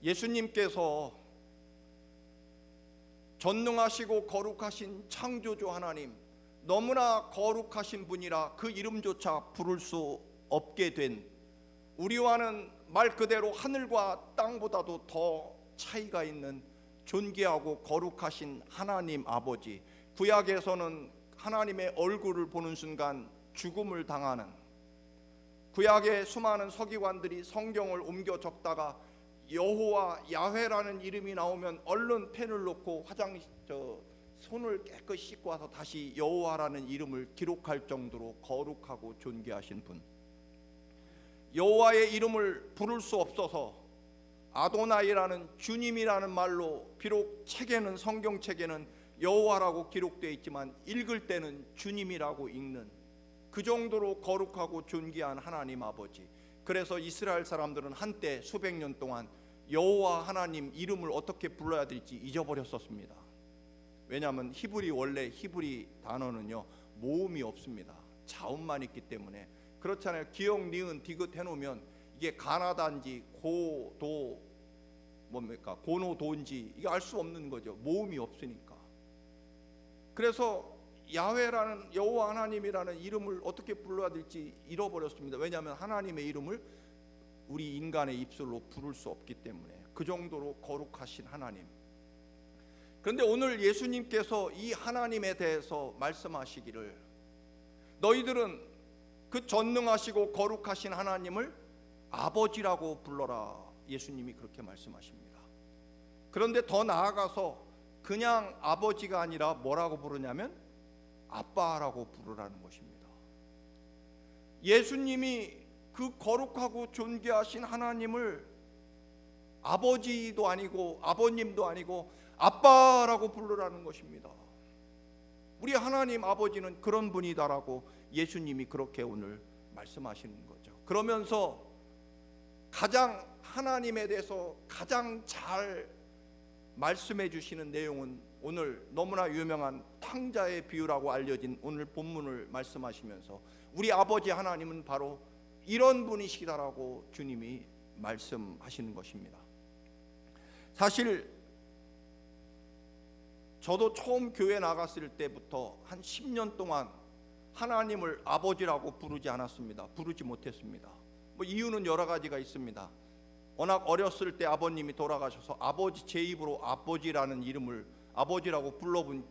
예수님께서 전능하시고 거룩하신 창조주 하나님, 너무나 거룩하신 분이라 그 이름조차 부를 수 없게 된, 우리와는 말 그대로 하늘과 땅보다도 더 차이가 있는 존귀하고 거룩하신 하나님 아버지, 구약에서는 하나님의 얼굴을 보는 순간 죽음을 당하는, 구약의 수많은 서기관들이 성경을 옮겨 적다가 여호와 야훼라는 이름이 나오면 얼른 펜을 놓고 손을 깨끗이 씻고 와서 다시 여호와라는 이름을 기록할 정도로 거룩하고 존귀하신 분, 여호와의 이름을 부를 수 없어서 아도나이라는 주님이라는 말로 비록 책에는, 성경책에는 여호와라고 기록되어 있지만 읽을 때는 주님이라고 읽는, 그 정도로 거룩하고 존귀한 하나님 아버지. 그래서 이스라엘 사람들은 한때 수백 년 동안 여호와 하나님 이름을 어떻게 불러야 될지 잊어버렸었습니다. 왜냐하면 원래 히브리 단어는요 모음이 없습니다. 자음만 있기 때문에. 그렇잖아요. 기역, 니은, 디귿 해놓으면 이게 가나다인지 고도 고노도인지 이게 알 수 없는 거죠. 모음이 없으니까. 그래서 야훼라는, 여호와 하나님이라는 이름을 어떻게 불러야 될지 잃어버렸습니다. 왜냐하면 하나님의 이름을 우리 인간의 입술로 부를 수 없기 때문에. 그 정도로 거룩하신 하나님. 그런데 오늘 예수님께서 이 하나님에 대해서 말씀하시기를, 너희들은 그 전능하시고 거룩하신 하나님을 아버지라고 불러라. 예수님이 그렇게 말씀하십니다. 그런데 더 나아가서 그냥 아버지가 아니라 뭐라고 부르냐면 아빠라고 부르라는 것입니다. 예수님이 그 거룩하고 존귀하신 하나님을 아버지도 아니고 아버님도 아니고 아빠라고 부르라는 것입니다. 우리 하나님 아버지는 그런 분이다라고 예수님이 그렇게 오늘 말씀하시는 거죠. 그러면서 가장 하나님에 대해서 가장 잘 말씀해 주시는 내용은 오늘 너무나 유명한 탕자의 비유라고 알려진 오늘 본문을 말씀하시면서 우리 아버지 하나님은 바로 이런 분이시다라고 주님이 말씀하시는 것입니다. 사실 저도 처음 교회 나갔을 때부터 한 10년 동안 하나님을 아버지라고 부르지 않았습니다. 부르지 못했습니다. 이유는 여러 가지가 있습니다. 워낙 어렸을 때 아버님이 돌아가셔서 제 입으로 아버지라는 이름을 아버지라고 불러본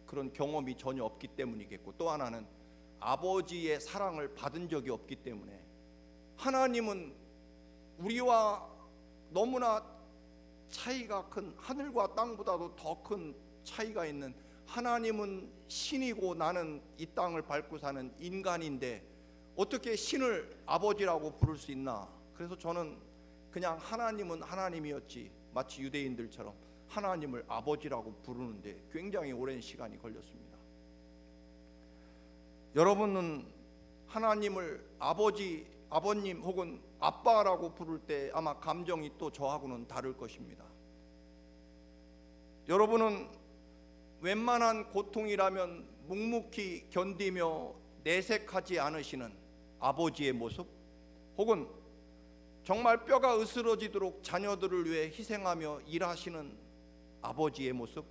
그런 경험이 전혀 없기 때문이겠고, 또 하나는 아버지의 사랑을 받은 적이 없기 때문에. 하나님은 우리와 너무나 차이가 큰, 하늘과 땅보다도 더 큰 차이가 있는, 하나님은 신이고 나는 이 땅을 밟고 사는 인간인데 어떻게 신을 아버지라고 부를 수 있나. 그래서 저는 그냥 하나님은 하나님이었지, 마치 유대인들처럼 하나님을 아버지라고 부르는데 굉장히 오랜 시간이 걸렸습니다. 여러분은 하나님을 아버지, 아버님 혹은 아빠라고 부를 때 아마 감정이 또 저하고는 다를 것입니다. 여러분은 웬만한 고통이라면 묵묵히 견디며 내색하지 않으시는 아버지의 모습, 혹은 정말 뼈가 으스러지도록 자녀들을 위해 희생하며 일하시는 아버지의 모습,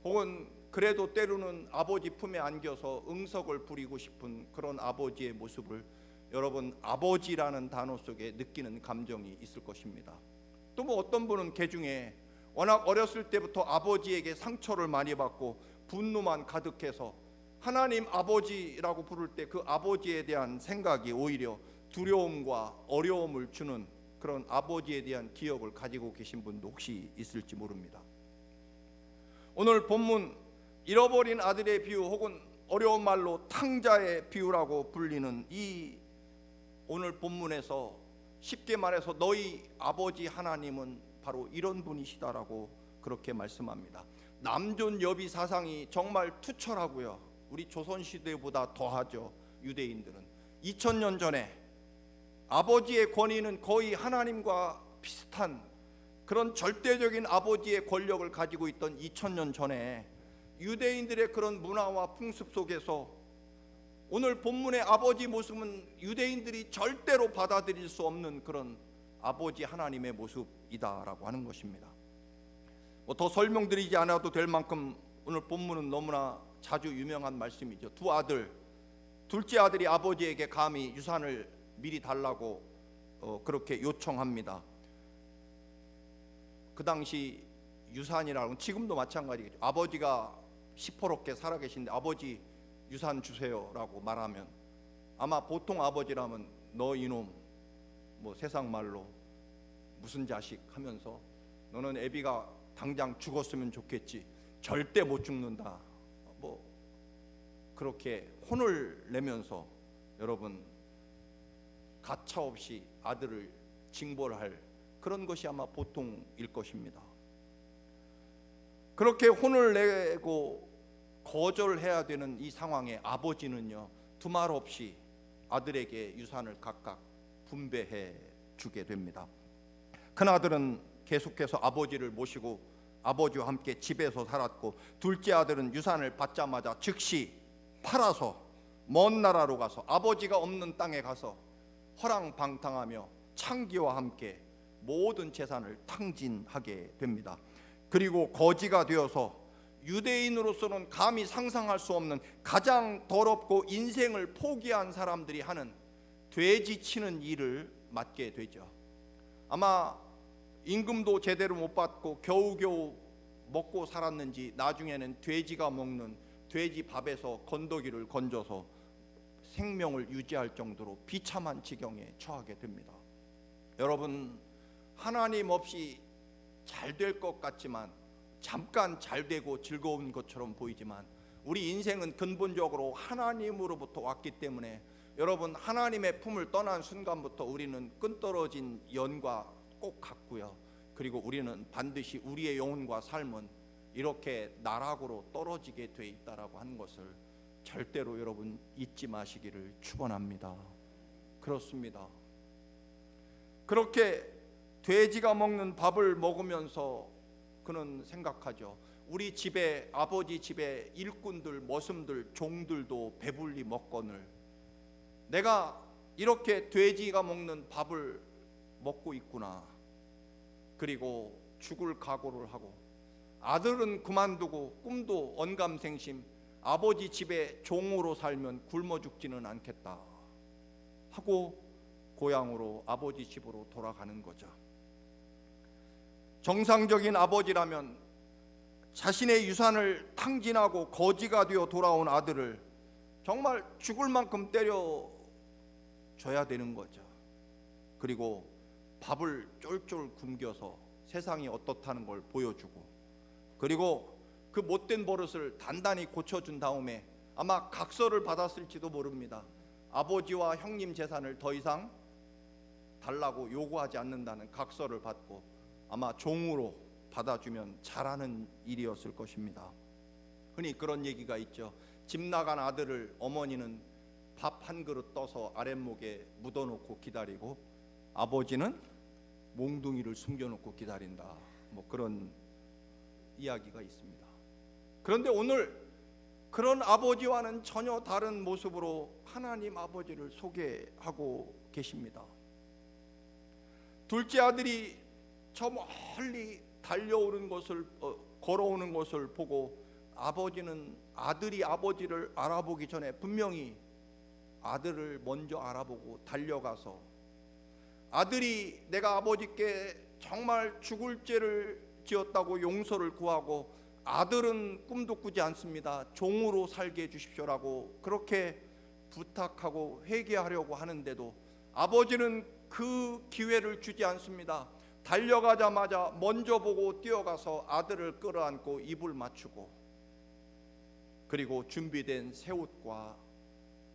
혹은 그래도 때로는 아버지 품에 안겨서 응석을 부리고 싶은 그런 아버지의 모습을 여러분 아버지라는 단어 속에 느끼는 감정이 있을 것입니다. 또 어떤 분은 개중에 워낙 어렸을 때부터 아버지에게 상처를 많이 받고 분노만 가득해서 하나님 아버지라고 부를 때 그 아버지에 대한 생각이 오히려 두려움과 어려움을 주는 그런 아버지에 대한 기억을 가지고 계신 분도 혹시 있을지 모릅니다. 오늘 본문 잃어버린 아들의 비유, 혹은 어려운 말로 탕자의 비유라고 불리는 이 오늘 본문에서 쉽게 말해서 너희 아버지 하나님은 바로 이런 분이시다라고 그렇게 말씀합니다. 남존 여비 사상이 정말 투철하고요, 우리 조선시대보다 더하죠. 유대인들은 2000년 전에 아버지의 권위는 거의 하나님과 비슷한 그런 절대적인 아버지의 권력을 가지고 있던 2000년 전에 유대인들의 그런 문화와 풍습 속에서 오늘 본문의 아버지 모습은 유대인들이 절대로 받아들일 수 없는 그런 아버지 하나님의 모습이다라고 하는 것입니다. 더 설명드리지 않아도 될 만큼 오늘 본문은 너무나 자주 유명한 말씀이죠. 두 아들, 둘째 아들이 아버지에게 감히 유산을 미리 달라고 그렇게 요청합니다. 그 당시 유산이라는, 지금도 마찬가지겠죠. 아버지가 시퍼렇게 살아계신데 아버지 유산 주세요라고 말하면 아마 보통 아버지라면 너 이놈, 세상 말로 무슨 자식 하면서 너는 애비가 당장 죽었으면 좋겠지, 절대 못 죽는다, 그렇게 혼을 내면서 여러분 가차없이 아들을 징벌할 그런 것이 아마 보통일 것입니다. 그렇게 혼을 내고 거절해야 되는 이 상황에 아버지는요, 두말 없이 아들에게 유산을 각각 분배해 주게 됩니다. 큰아들은 계속해서 아버지를 모시고 아버지와 함께 집에서 살았고, 둘째 아들은 유산을 받자마자 즉시 팔아서 먼 나라로 가서 아버지가 없는 땅에 가서 허랑방탕하며 창기와 함께 모든 재산을 탕진하게 됩니다. 그리고 거지가 되어서 유대인으로서는 감히 상상할 수 없는 가장 더럽고 인생을 포기한 사람들이 하는 돼지 치는 일을 맡게 되죠. 아마 임금도 제대로 못 받고 겨우겨우 먹고 살았는지 나중에는 돼지가 먹는 돼지 밥에서 건더기를 건져서 생명을 유지할 정도로 비참한 지경에 처하게 됩니다. 여러분, 하나님 없이 잘 될 것 같지만, 잠깐 잘 되고 즐거운 것처럼 보이지만, 우리 인생은 근본적으로 하나님으로부터 왔기 때문에 여러분, 하나님의 품을 떠난 순간부터 우리는 끈떨어진 연과 꼭 같고요. 그리고 우리는 반드시 우리의 영혼과 삶은 이렇게 나락으로 떨어지게 돼 있다라고 하는 것을 절대로 여러분 잊지 마시기를 축원합니다. 그렇습니다. 그렇게 돼지가 먹는 밥을 먹으면서 그는 생각하죠. 우리 집에, 아버지 집에 일꾼들, 머슴들, 종들도 배불리 먹거늘 내가 이렇게 돼지가 먹는 밥을 먹고 있구나. 그리고 죽을 각오를 하고, 아들은 그만두고 꿈도 언감생심 아버지 집에 종으로 살면 굶어 죽지는 않겠다 하고 고향으로, 아버지 집으로 돌아가는 거죠. 정상적인 아버지라면 자신의 유산을 탕진하고 거지가 되어 돌아온 아들을 정말 죽을 만큼 때려줘야 되는 거죠. 그리고 밥을 쫄쫄 굶겨서 세상이 어떻다는 걸 보여주고, 그리고 그 못된 버릇을 단단히 고쳐준 다음에 아마 각서를 받았을지도 모릅니다. 아버지와 형님 재산을 더 이상 달라고 요구하지 않는다는 각서를 받고 아마 종으로 받아주면 잘하는 일이었을 것입니다. 흔히 그런 얘기가 있죠. 집 나간 아들을 어머니는 밥 한 그릇 떠서 아랫목에 묻어놓고 기다리고 아버지는 몽둥이를 숨겨놓고 기다린다, 그런 이야기가 있습니다. 그런데 오늘 그런 아버지와는 전혀 다른 모습으로 하나님 아버지를 소개하고 계십니다. 둘째 아들이 저 멀리 달려오는 것을 걸어오는 것을 보고 아버지는 아들이 아버지를 알아보기 전에 분명히 아들을 먼저 알아보고 달려가서 아들이 내가 아버지께 정말 죽을 죄를 지었다고 용서를 구하고, 아들은 꿈도 꾸지 않습니다. 종으로 살게 해주십시오라고 그렇게 부탁하고 회개하려고 하는데도 아버지는 그 기회를 주지 않습니다. 달려가자마자 먼저 보고 뛰어가서 아들을 끌어안고 입을 맞추고, 그리고 준비된 새 옷과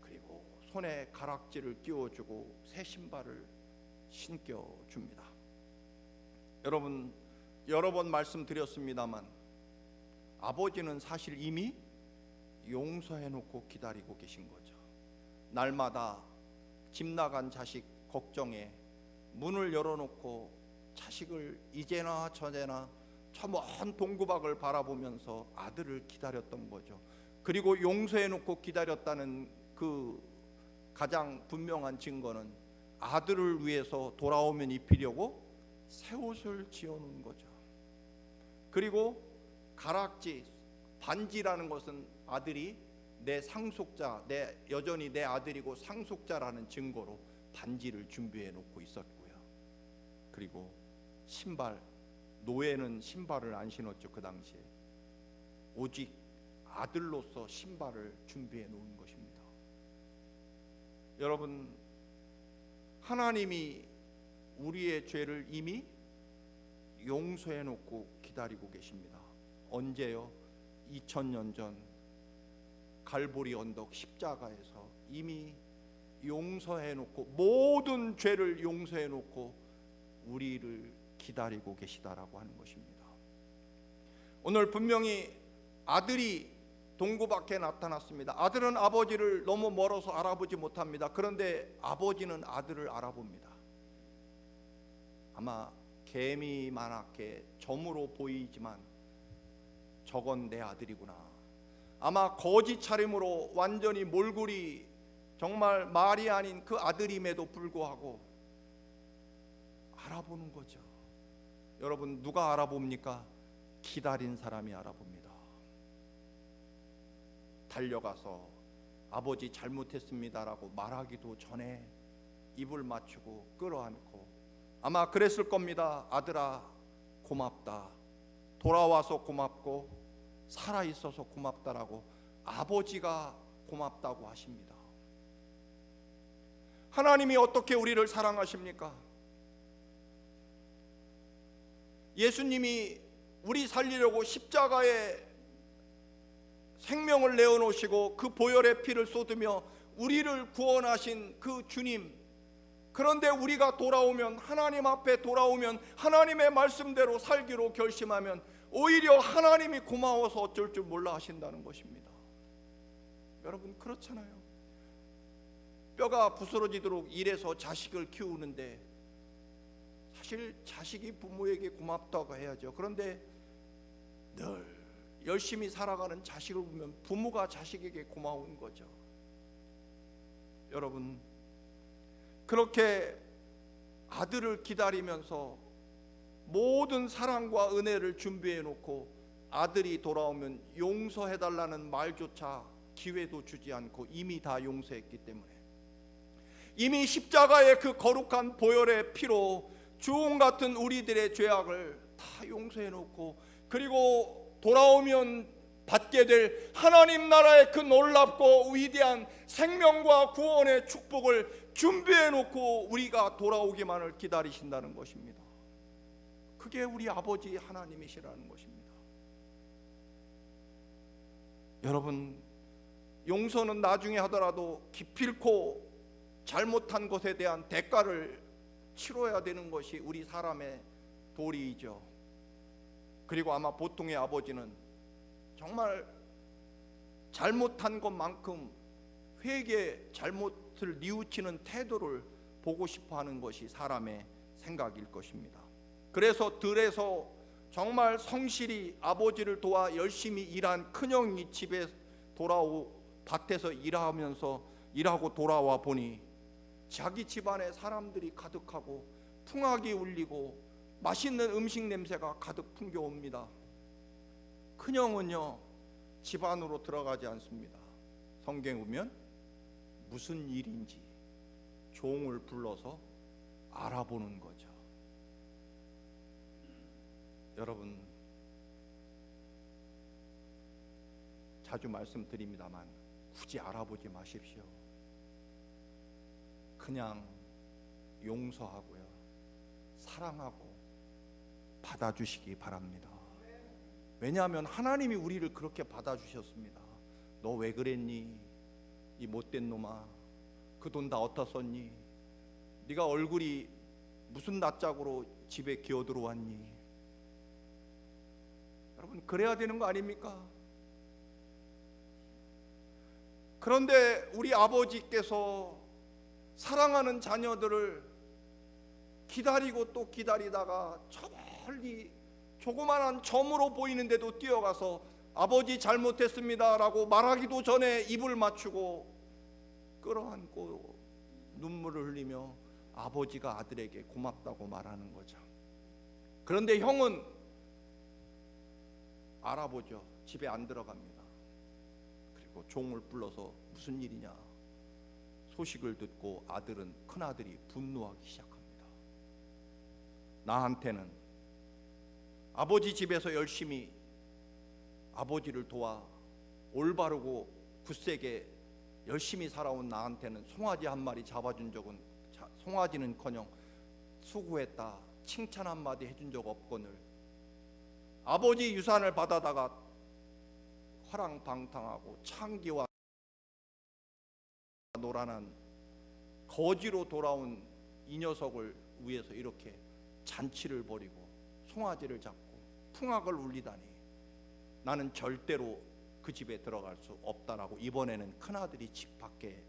그리고 손에 가락지를 끼워주고 새 신발을 신겨줍니다. 여러분, 여러 번 말씀드렸습니다만 아버지는 사실 이미 용서해놓고 기다리고 계신 거죠. 날마다 집 나간 자식 걱정에 문을 열어놓고 자식을 이제나 저제나 저 먼 동구박을 바라보면서 아들을 기다렸던 거죠. 그리고 용서해놓고 기다렸다는 그 가장 분명한 증거는 아들을 위해서 돌아오면 입히려고 새 옷을 지어놓은 거죠. 그리고 가락지, 반지라는 것은 아들이 내 상속자, 여전히 내 아들이고 상속자라는 증거로 반지를 준비해 놓고 있었고요. 그리고 신발, 노예는 신발을 안 신었죠. 그 당시에 오직 아들로서 신발을 준비해 놓은 것입니다. 여러분, 하나님이 우리의 죄를 이미 용서해 놓고 기다리고 계십니다. 언제요? 2000년 전 갈보리 언덕 십자가에서 이미 용서해 놓고, 모든 죄를 용서해 놓고 우리를 기다리고 계시다라고 하는 것입니다. 오늘 분명히 아들이 동굴 밖에 나타났습니다. 아들은 아버지를 너무 멀어서 알아보지 못합니다. 그런데 아버지는 아들을 알아봅니다. 아마 개미만하게 점으로 보이지만 저건 내 아들이구나. 아마 거짓 차림으로 완전히 몰골이 정말 말이 아닌 그 아들임에도 불구하고 알아보는 거죠. 여러분, 누가 알아봅니까? 기다린 사람이 알아봅니다. 달려가서 아버지 잘못했습니다라고 말하기도 전에 입을 맞추고 끌어안고, 아마 그랬을 겁니다. 아들아 고맙다, 돌아와서 고맙고 살아있어서 고맙다라고 아버지가 고맙다고 하십니다. 하나님이 어떻게 우리를 사랑하십니까? 예수님이 우리 살리려고 십자가에 생명을 내어놓으시고 그 보혈의 피를 쏟으며 우리를 구원하신 그 주님, 그런데 우리가 돌아오면, 하나님 앞에 돌아오면, 하나님의 말씀대로 살기로 결심하면 오히려 하나님이 고마워서 어쩔 줄 몰라 하신다는 것입니다. 여러분, 그렇잖아요. 뼈가 부스러지도록 일해서 자식을 키우는데 사실 자식이 부모에게 고맙다고 해야죠. 그런데 늘 열심히 살아가는 자식을 보면 부모가 자식에게 고마운 거죠. 여러분, 그렇게 아들을 기다리면서 모든 사랑과 은혜를 준비해 놓고 아들이 돌아오면 용서해 달라는 말조차 기회도 주지 않고 이미 다 용서했기 때문에, 이미 십자가의 그 거룩한 보혈의 피로 주홍 같은 우리들의 죄악을 다 용서해 놓고, 그리고 돌아오면 받게 될 하나님 나라의 그 놀랍고 위대한 생명과 구원의 축복을 준비해 놓고 우리가 돌아오기만을 기다리신다는 것입니다. 그게 우리 아버지 하나님이시라는 것입니다. 여러분, 용서는 나중에 하더라도 기필코 잘못한 것에 대한 대가를 치러야 되는 것이 우리 사람의 도리이죠. 그리고 아마 보통의 아버지는 정말 잘못한 것만큼 회개, 잘못을 뉘우치는 태도를 보고 싶어하는 것이 사람의 생각일 것입니다. 그래서 들에서 정말 성실히 아버지를 도와 열심히 일한 큰형이 집에 밭에서 일하고 돌아와 보니 자기 집안에 사람들이 가득하고 풍악이 울리고 맛있는 음식 냄새가 가득 풍겨옵니다. 큰형은요, 집 안으로 들어가지 않습니다. 성경에 보면 무슨 일인지 종을 불러서 알아보는 거죠. 여러분, 자주 말씀드립니다만 굳이 알아보지 마십시오. 그냥 용서하고요, 사랑하고 받아주시기 바랍니다. 왜냐하면 하나님이 우리를 그렇게 받아주셨습니다. 너 왜 그랬니? 이 못된 놈아, 그 돈 다 어디다 썼니? 네가 얼굴이 무슨 낯짝으로 집에 기어 들어왔니? 여러분, 그래야 되는 거 아닙니까? 그런데 우리 아버지께서 사랑하는 자녀들을 기다리고 또 기다리다가 저 멀리 조그만한 점으로 보이는데도 뛰어가서 아버지 잘못했습니다 라고 말하기도 전에 입을 맞추고 끌어안고 눈물을 흘리며 아버지가 아들에게 고맙다고 말하는 거죠. 그런데 형은 알아보죠. 집에 안 들어갑니다. 그리고 종을 불러서 무슨 일이냐 소식을 듣고 아들은, 큰아들이 분노하기 시작합니다. 나한테는 아버지 집에서 열심히 아버지를 도와 올바르고 굳세게 열심히 살아온 나한테는 송아지 한 마리 잡아준 적은, 송아지는커녕 수고했다 칭찬 한마디 해준 적 없거늘 아버지 유산을 받아다가 화랑방탕하고 창기와 노란한 거지로 돌아온 이 녀석을 위해서 이렇게 잔치를 벌이고 송아지를 잡고 풍악을 울리다니 나는 절대로 그 집에 들어갈 수 없다라고 이번에는 큰아들이 집 밖에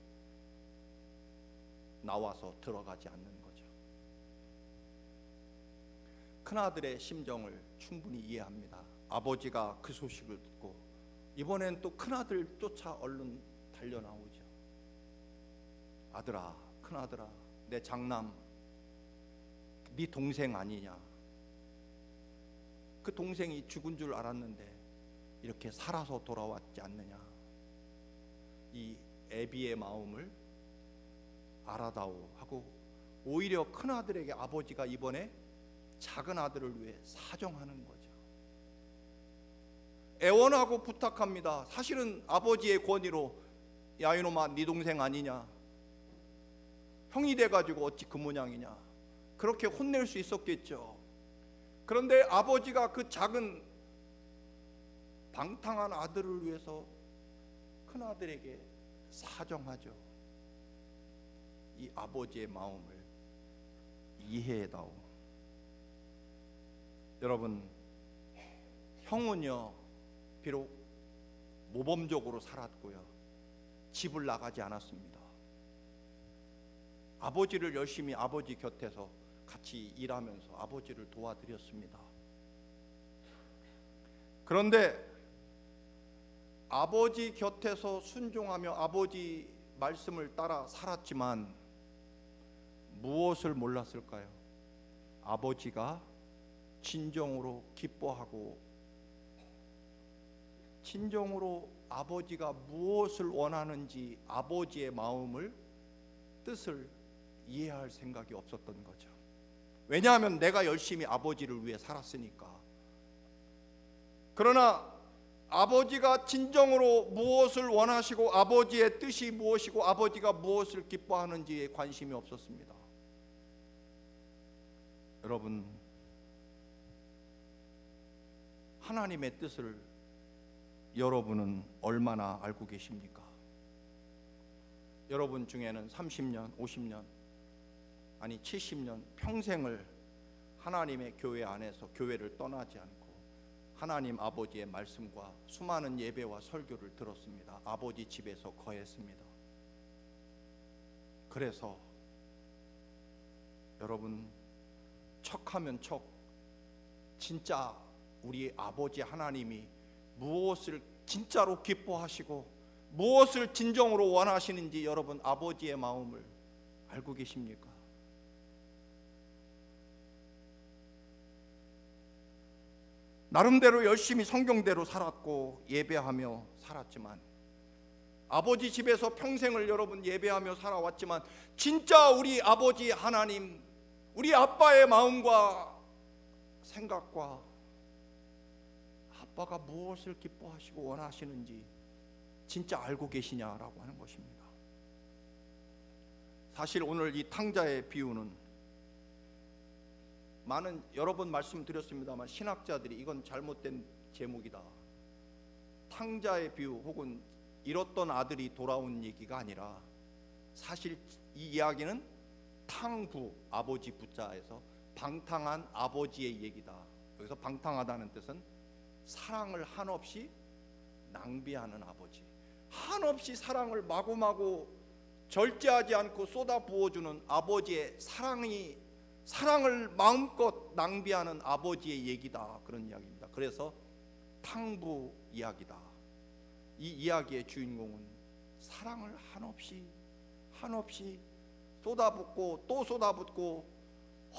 나와서 들어가지 않는 거죠. 큰아들의 심정을 충분히 이해합니다. 아버지가 그 소식을 듣고 이번엔 또 큰아들 쫓아 얼른 달려나오죠. 아들아, 큰아들아, 내 장남 네 동생 아니냐. 그 동생이 죽은 줄 알았는데 이렇게 살아서 돌아왔지 않느냐. 이 애비의 마음을 알아다오 하고 오히려 큰아들에게 아버지가 이번에 작은 아들을 위해 사정하는 거죠. 애원하고 부탁합니다. 사실은 아버지의 권위로 야 이놈아 네 동생 아니냐, 형이 돼가지고 어찌 그 모양이냐, 그렇게 혼낼 수 있었겠죠. 그런데 아버지가 그 작은 방탕한 아들을 위해서 큰아들에게 사정하죠. 이 아버지의 마음을 이해해다오. 여러분, 형은요 비록 모범적으로 살았고요 집을 나가지 않았습니다. 아버지를 열심히 아버지 곁에서 같이 일하면서 아버지를 도와드렸습니다. 그런데 아버지 곁에서 순종하며 아버지 말씀을 따라 살았지만 무엇을 몰랐을까요? 아버지가 진정으로 기뻐하고 진정으로 아버지가 무엇을 원하는지 아버지의 마음을, 뜻을 이해할 생각이 없었던 거죠. 왜냐하면 내가 열심히 아버지를 위해 살았으니까. 그러나 아버지가 진정으로 무엇을 원하시고 아버지의 뜻이 무엇이고 아버지가 무엇을 기뻐하는지에 관심이 없었습니다. 여러분, 하나님의 뜻을 여러분은 얼마나 알고 계십니까? 여러분 중에는 30년, 50년, 아니 70년 평생을 하나님의 교회 안에서 교회를 떠나지 않고 하나님 아버지의 말씀과 수많은 예배와 설교를 들었습니다. 아버지 집에서 거했습니다. 그래서 여러분, 척하면 척, 진짜 우리 아버지 하나님이 무엇을 진짜로 기뻐하시고 무엇을 진정으로 원하시는지 여러분 아버지의 마음을 알고 계십니까? 나름대로 열심히 성경대로 살았고 예배하며 살았지만, 아버지 집에서 평생을 여러분 예배하며 살아왔지만 진짜 우리 아버지 하나님, 우리 아빠의 마음과 생각과 아빠가 무엇을 기뻐하시고 원하시는지 진짜 알고 계시냐라고 하는 것입니다. 사실 오늘 이 탕자의 비유는 많은 여러 번 말씀드렸습니다만 신학자들이 이건 잘못된 제목이다, 탕자의 비유 혹은 잃었던 아들이 돌아온 얘기가 아니라 사실 이 이야기는 탕부, 아버지 부자에서 방탕한 아버지의 얘기다. 여기서 방탕하다는 뜻은 사랑을 한없이 낭비하는 아버지, 한없이 사랑을 마구마구 절제하지 않고 쏟아 부어주는 아버지의 사랑을 마음껏 낭비하는 아버지의 얘기다, 그런 이야기입니다. 그래서 탕부 이야기다. 이 이야기의 주인공은 사랑을 한없이 한없이 쏟아붓고 또 쏟아붓고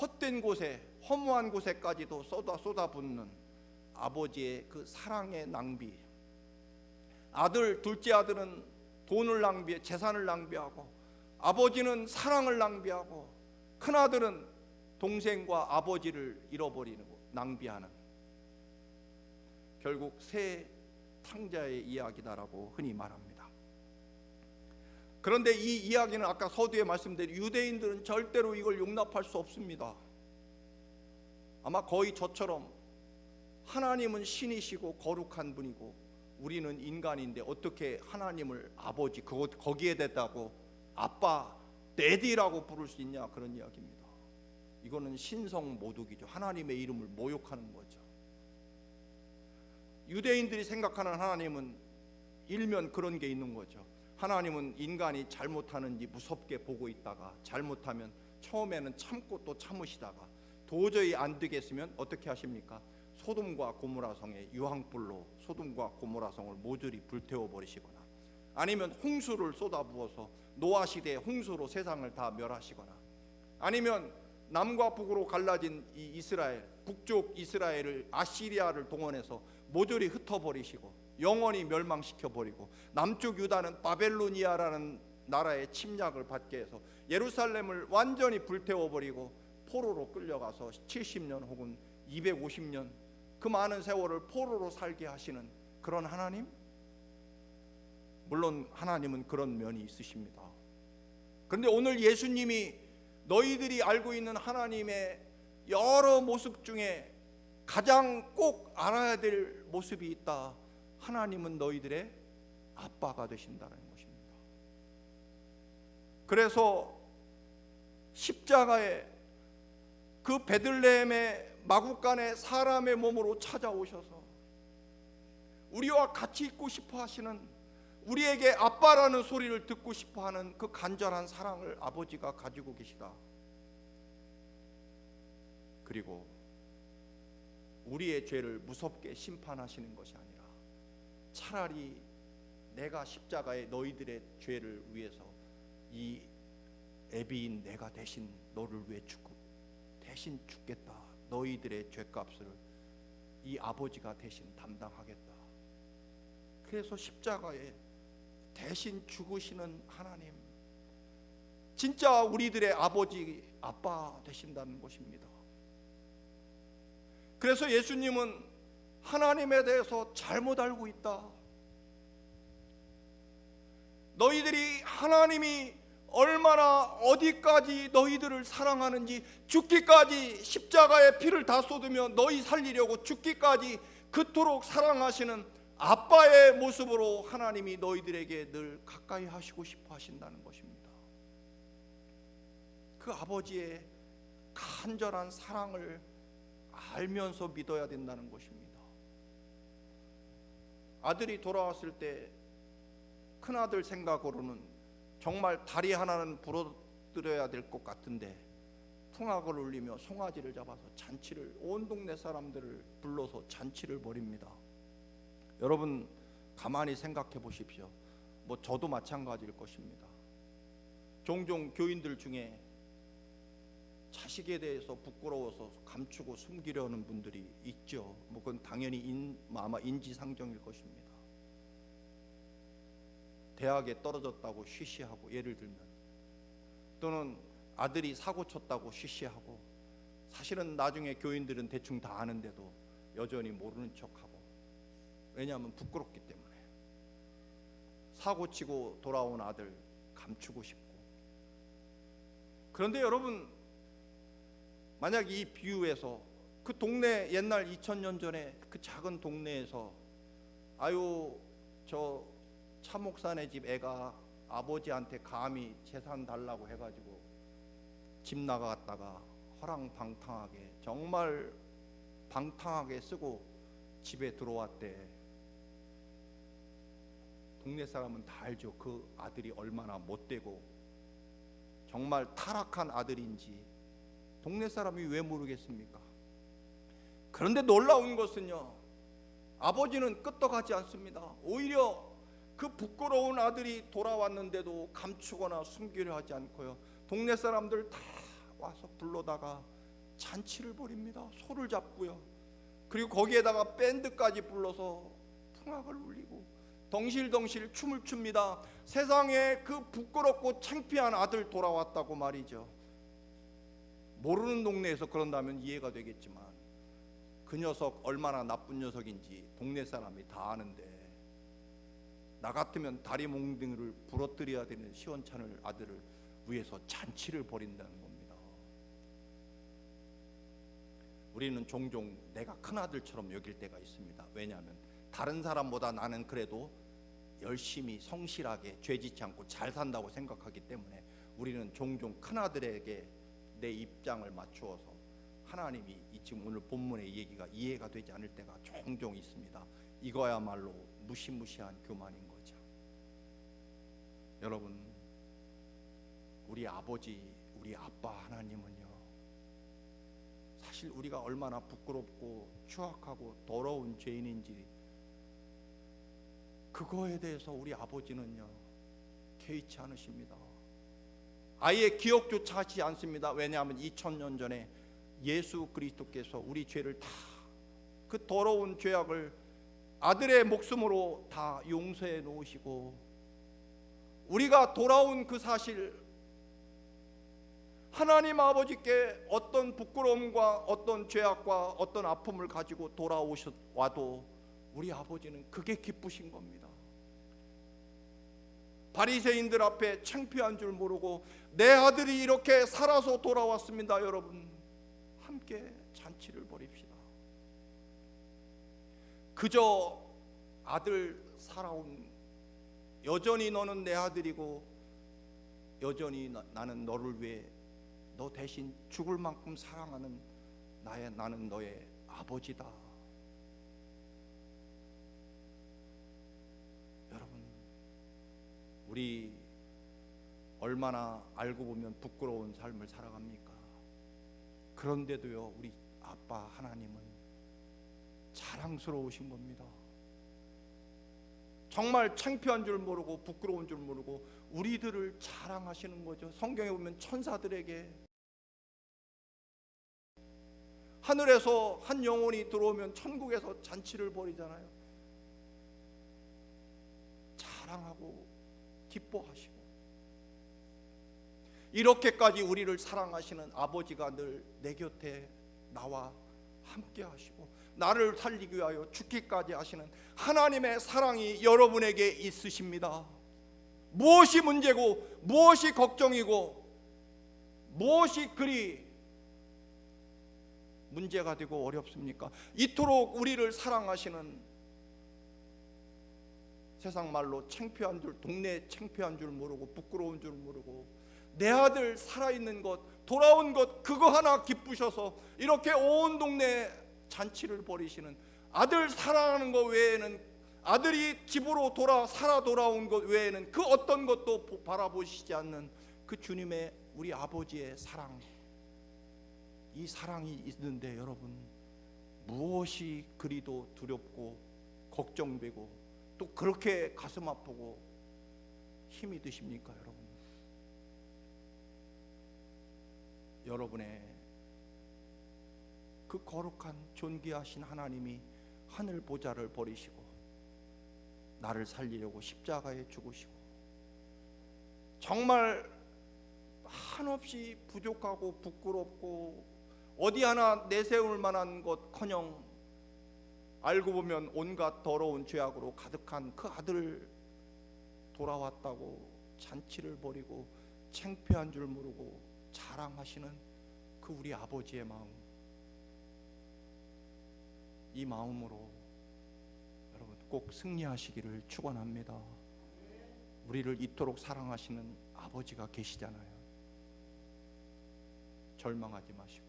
헛된 곳에 허무한 곳에까지도 쏟아붓는 아버지의 그 사랑의 낭비. 둘째 아들은 돈을 낭비해 재산을 낭비하고, 아버지는 사랑을 낭비하고, 큰 아들은 동생과 아버지를 잃어버리고 낭비하는, 결국 새 탕자의 이야기다라고 흔히 말합니다. 그런데 이 이야기는 아까 서두에 말씀드린 유대인들은 절대로 이걸 용납할 수 없습니다. 아마 거의 저처럼 하나님은 신이시고 거룩한 분이고 우리는 인간인데 어떻게 하나님을 아버지 거기에 대다고 아빠 데디라고 부를 수 있냐, 그런 이야기입니다. 이거는 신성 모독이죠. 하나님의 이름을 모욕하는 거죠. 유대인들이 생각하는 하나님은 일면 그런 게 있는 거죠. 하나님은 인간이 잘못하는지 무섭게 보고 있다가 잘못하면 처음에는 참고 또 참으시다가 도저히 안 되겠으면 어떻게 하십니까? 소돔과 고모라 성에 유황불로 소돔과 고모라 성을 모조리 불태워 버리시거나, 아니면 홍수를 쏟아부어서 노아 시대의 홍수로 세상을 다 멸하시거나, 아니면 남과 북으로 갈라진 이 이스라엘, 북쪽 이스라엘을 아시리아를 동원해서 모조리 흩어버리시고 영원히 멸망시켜버리고, 남쪽 유다는 바벨로니아라는 나라의 침략을 받게 해서 예루살렘을 완전히 불태워버리고 포로로 끌려가서 70년 혹은 250년 그 많은 세월을 포로로 살게 하시는 그런 하나님? 물론 하나님은 그런 면이 있으십니다. 그런데 오늘 예수님이 너희들이 알고 있는 하나님의 여러 모습 중에 가장 꼭 알아야 될 모습이 있다. 하나님은 너희들의 아빠가 되신다는 것입니다. 그래서 십자가에 그 베들레헴의 마구간에 사람의 몸으로 찾아오셔서 우리와 같이 있고 싶어 하시는, 우리에게 아빠라는 소리를 듣고 싶어 하는 그 간절한 사랑을 아버지가 가지고 계시다. 그리고 우리의 죄를 무섭게 심판하시는 것이 아니라 차라리 내가 십자가에 너희들의 죄를 위해서 이 애비인 내가 대신 너를 위해 대신 죽겠다. 너희들의 죄값을 이 아버지가 대신 담당하겠다. 그래서 십자가에 대신 죽으시는 하나님, 진짜 우리들의 아버지, 아빠 되신다는 것입니다. 그래서 예수님은 하나님에 대해서 잘못 알고 있다. 너희들이 하나님이 얼마나 어디까지 너희들을 사랑하는지, 죽기까지 십자가에 피를 다 쏟으며 너희 살리려고 죽기까지 그토록 사랑하시는 아빠의 모습으로 하나님이 너희들에게 늘 가까이 하시고 싶어 하신다는 것입니다. 그 아버지의 간절한 사랑을 알면서 믿어야 된다는 것입니다. 아들이 돌아왔을 때 큰아들 생각으로는 정말 다리 하나는 부러뜨려야 될 것 같은데 풍악을 울리며 송아지를 잡아서 잔치를, 온 동네 사람들을 불러서 잔치를 벌입니다. 여러분 가만히 생각해 보십시오. 저도 마찬가지일 것입니다. 종종 교인들 중에 자식에 대해서 부끄러워서 감추고 숨기려는 분들이 있죠. 그건 당연히 아마 인지상정일 것입니다. 대학에 떨어졌다고 쉬쉬하고, 예를 들면, 또는 아들이 사고 쳤다고 쉬쉬하고, 사실은 나중에 교인들은 대충 다 아는데도 여전히 모르는 척하고, 왜냐하면 부끄럽기 때문에. 사고 치고 돌아온 아들 감추고 싶고. 그런데 여러분, 만약 이 비유에서 그 동네, 옛날 2000년 전에 그 작은 동네에서 아유 저 차 목사네 집 애가 아버지한테 감히 재산 달라고 해가지고 집 나갔다가 허랑방탕하게, 정말 방탕하게 쓰고 집에 들어왔대. 동네 사람은 다 알죠. 그 아들이 얼마나 못되고 정말 타락한 아들인지. 동네 사람이 왜 모르겠습니까? 그런데 놀라운 것은요, 아버지는 끄떡하지 않습니다. 오히려 그 부끄러운 아들이 돌아왔는데도 감추거나 숨기려 하지 않고요, 동네 사람들 다 와서 불러다가 잔치를 벌입니다. 소를 잡고요, 그리고 거기에다가 밴드까지 불러서 풍악을 울리고 덩실덩실 춤을 춥니다. 세상에 그 부끄럽고 창피한 아들 돌아왔다고 말이죠. 모르는 동네에서 그런다면 이해가 되겠지만 그 녀석 얼마나 나쁜 녀석인지 동네 사람이 다 아는데, 나 같으면 다리 몽둥이를 부러뜨려야 되는 시원찮을 아들을 위해서 잔치를 벌인다는 겁니다. 우리는 종종 내가 큰 아들처럼 여길 때가 있습니다. 왜냐하면 다른 사람보다 나는 그래도 열심히 성실하게 죄짓지 않고 잘 산다고 생각하기 때문에 우리는 종종 큰 아들에게 내 입장을 맞추어서 하나님이 지금 오늘 본문의 얘기가 이해가 되지 않을 때가 종종 있습니다. 이거야말로 무시무시한 교만인 거죠. 여러분, 우리 아버지, 우리 아빠 하나님은요, 사실 우리가 얼마나 부끄럽고 추악하고 더러운 죄인인지 그거에 대해서 우리 아버지는요 개의치 않으십니다. 아예 기억조차 하지 않습니다. 왜냐하면 2000년 전에 예수 그리스도께서 우리 죄를 다, 그 더러운 죄악을 아들의 목숨으로 다 용서해 놓으시고, 우리가 돌아온 그 사실, 하나님 아버지께 어떤 부끄러움과 어떤 죄악과 어떤 아픔을 가지고 돌아오셔도 우리 아버지는 그게 기쁘신 겁니다. 바리새인들 앞에 창피한 줄 모르고 내 아들이 이렇게 살아서 돌아왔습니다. 여러분, 함께 잔치를 벌입시다. 그저 아들 살아온, 여전히 너는 내 아들이고 여전히 나는 너를 위해 너 대신 죽을 만큼 사랑하는 나는 너의 아버지다. 여러분, 우리 얼마나 알고 보면 부끄러운 삶을 살아갑니까? 그런데도요, 우리 아빠 하나님은 자랑스러우신 겁니다. 정말 창피한 줄 모르고 부끄러운 줄 모르고 우리들을 자랑하시는 거죠. 성경에 보면 천사들에게 하늘에서 한 영혼이 들어오면 천국에서 잔치를 벌이잖아요. 자랑하고 기뻐하시고, 이렇게까지 우리를 사랑하시는 아버지가 늘 내 곁에 나와 함께 하시고 나를 살리기 위하여 죽기까지 하시는 하나님의 사랑이 여러분에게 있으십니다. 무엇이 문제고 무엇이 걱정이고 무엇이 그리 문제가 되고 어렵습니까? 이토록 우리를 사랑하시는, 세상 말로 창피한 줄, 동네 창피한 줄 모르고 부끄러운 줄 모르고 내 아들 살아있는 것, 돌아온 것, 그거 하나 기쁘셔서 이렇게 온 동네 잔치를 벌이시는, 아들 사랑하는 것 외에는, 아들이 집으로 살아 돌아온 것 외에는 그 어떤 것도 바라보시지 않는 그 주님의, 우리 아버지의 사랑, 이 사랑이 있는데 여러분, 무엇이 그리도 두렵고 걱정되고 또 그렇게 가슴 아프고 힘이 드십니까? 여러분의 그 거룩한 존귀하신 하나님이 하늘 보좌를 버리시고 나를 살리려고 십자가에 죽으시고, 정말 한없이 부족하고 부끄럽고 어디 하나 내세울 만한 것커녕 알고 보면 온갖 더러운 죄악으로 가득한 그 아들 돌아왔다고 잔치를 벌이고 창피한 줄 모르고 자랑하시는 그 우리 아버지의 마음, 이 마음으로 여러분 꼭 승리하시기를 축원합니다. 우리를 이토록 사랑하시는 아버지가 계시잖아요. 절망하지 마시고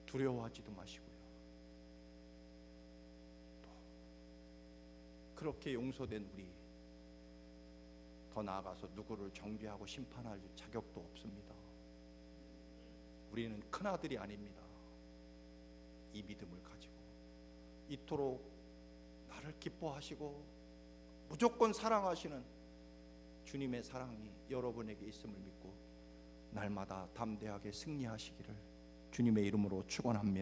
두려워하지도 마시고요. 또 그렇게 용서된 우리, 더 나아가서 누구를 정죄하고 심판할 자격도 없습니다. 우리는 큰 아들이 아닙니다. 이 믿음을 가지고 이토록 나를 기뻐하시고 무조건 사랑하시는 주님의 사랑이 여러분에게 있음을 믿고 날마다 담대하게 승리하시기를 주님의 이름으로 축원합니다.